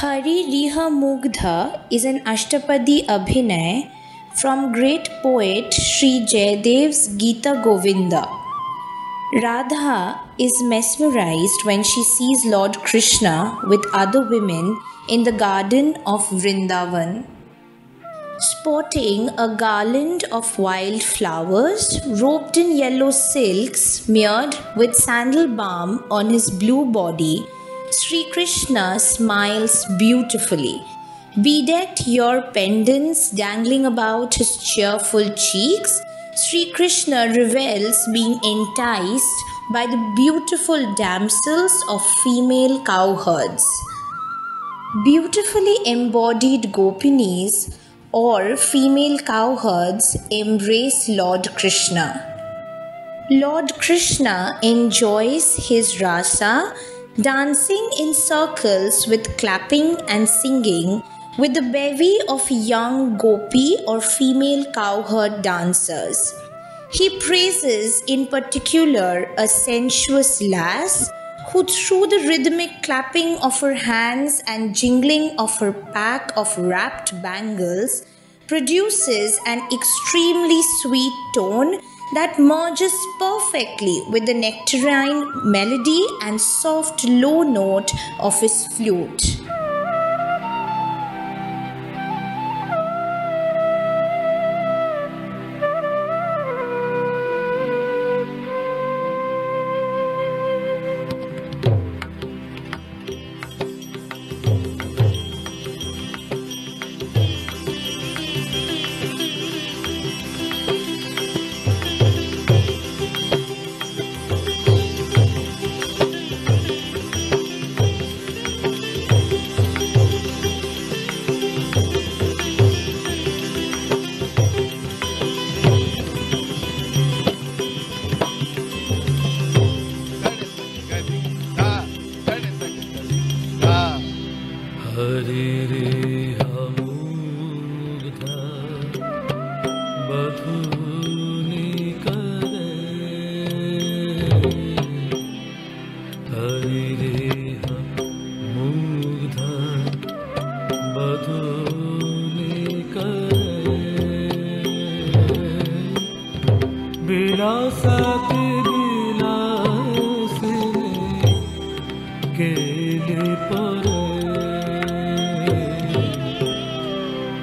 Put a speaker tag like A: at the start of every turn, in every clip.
A: Hari Riha Mugdha is an Ashtapadi Abhinay from great poet Sri Jayadev's Gita Govinda. Radha is mesmerized when she sees Lord Krishna with other women in the garden of Vrindavan. Sporting a garland of wild flowers, robed in yellow silk smeared with sandal balm on his blue body, Sri Krishna smiles beautifully. Bedecked your pendants dangling about his cheerful cheeks, Sri Krishna revels being enticed by the beautiful damsels of female cowherds. Beautifully embodied gopinis or female cowherds embrace Lord Krishna. Lord Krishna enjoys his rasa, dancing in circles with clapping and singing with the bevy of young gopi or female cowherd dancers. He praises in particular a sensuous lass who, through the rhythmic clapping of her hands and jingling of her pack of wrapped bangles, produces an extremely sweet tone that merges perfectly with the nectarine melody and soft low note of his flute.
B: Hari Riha Mugdha Badhuni Kare Hari Riha Mugdha Badhuni Kare Vilasati Vilasini Kele Pare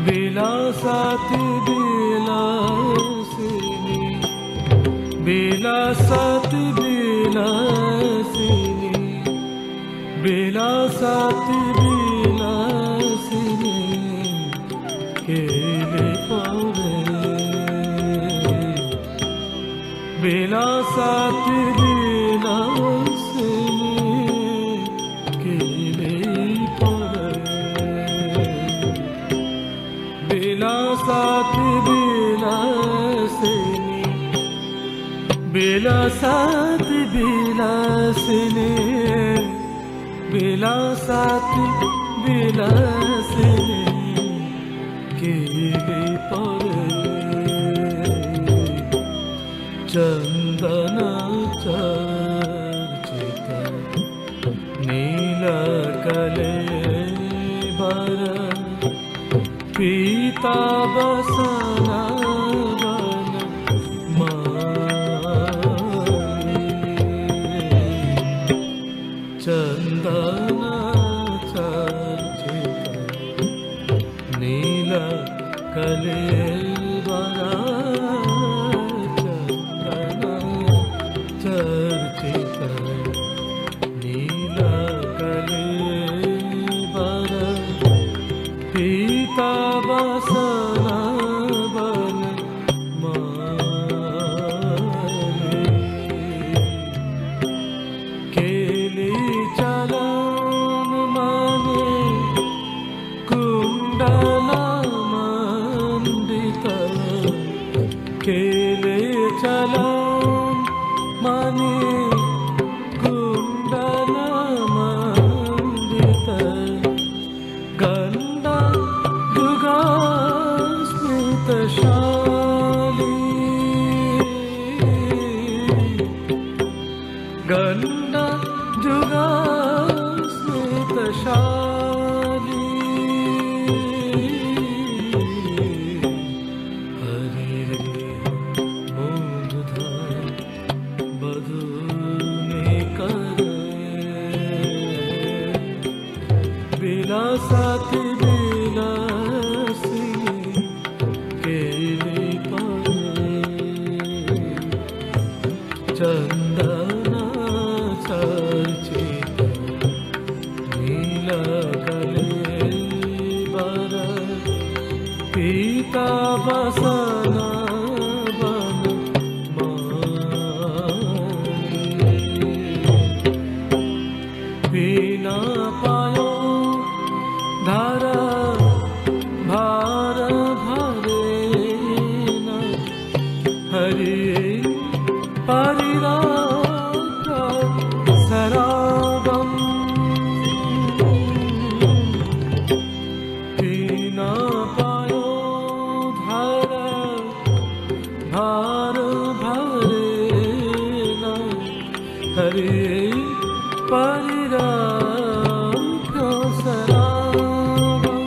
B: Vilasati vilasini, vilasati vilasini, vilasati vilasini, kele pare. Vilasati vilasini, kele pare. Vilasati vilasini, vilasati vilasini, vilasati vilasini, kele pare. Chandana charchita neela kale bara Pita basana bana mari Chandana charchita neela kalevara Chandana charchita neela kalevara Pita basana bana mare Keli chalan mane kundala mandita Keli chalan mane kundala mandita Ganda Smritashali Ganda Juga Smritashali सती विलासिनी केली पाने चंदना चर्चित नीलकले बर पीता बसना पीना पायो धार भार भरे न हरि परिराग सरागम पीना पायो धार भार भरे न हरि परिराग सरागम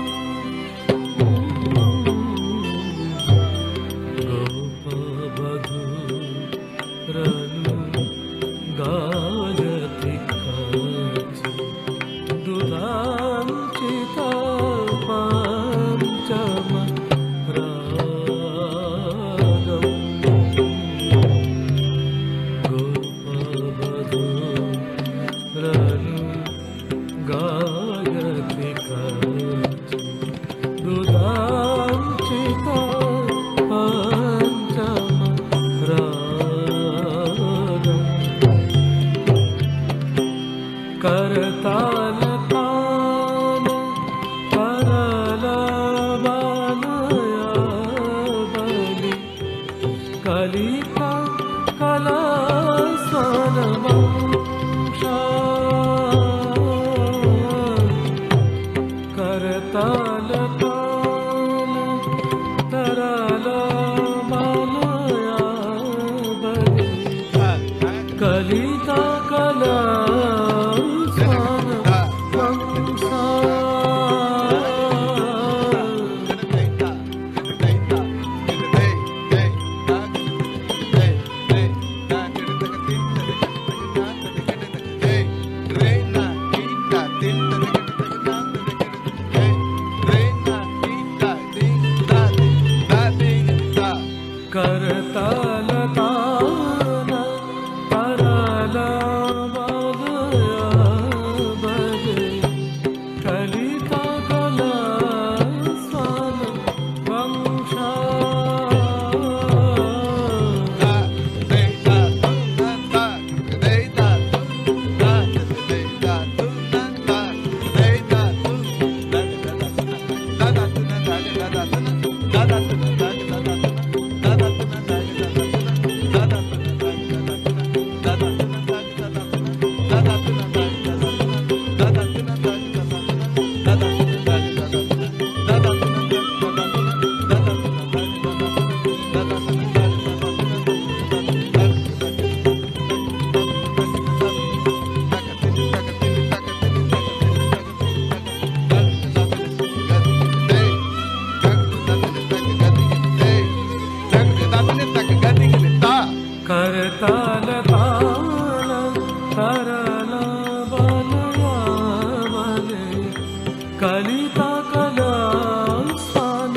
B: गोपवधू रनु गायति काचि दुधांचिता पंचम रागम गोपवधू रनु गायति काचि दुधांचिता पंचम रागम करताल तान करल बालया बलि कलिता कलासन करताल ताल तरल बालया बलि कलिता कला करताल तान तरल बालया बलि कलिता कला सन वंशा करताल ताल तरल बालया बलि कलिता कला सन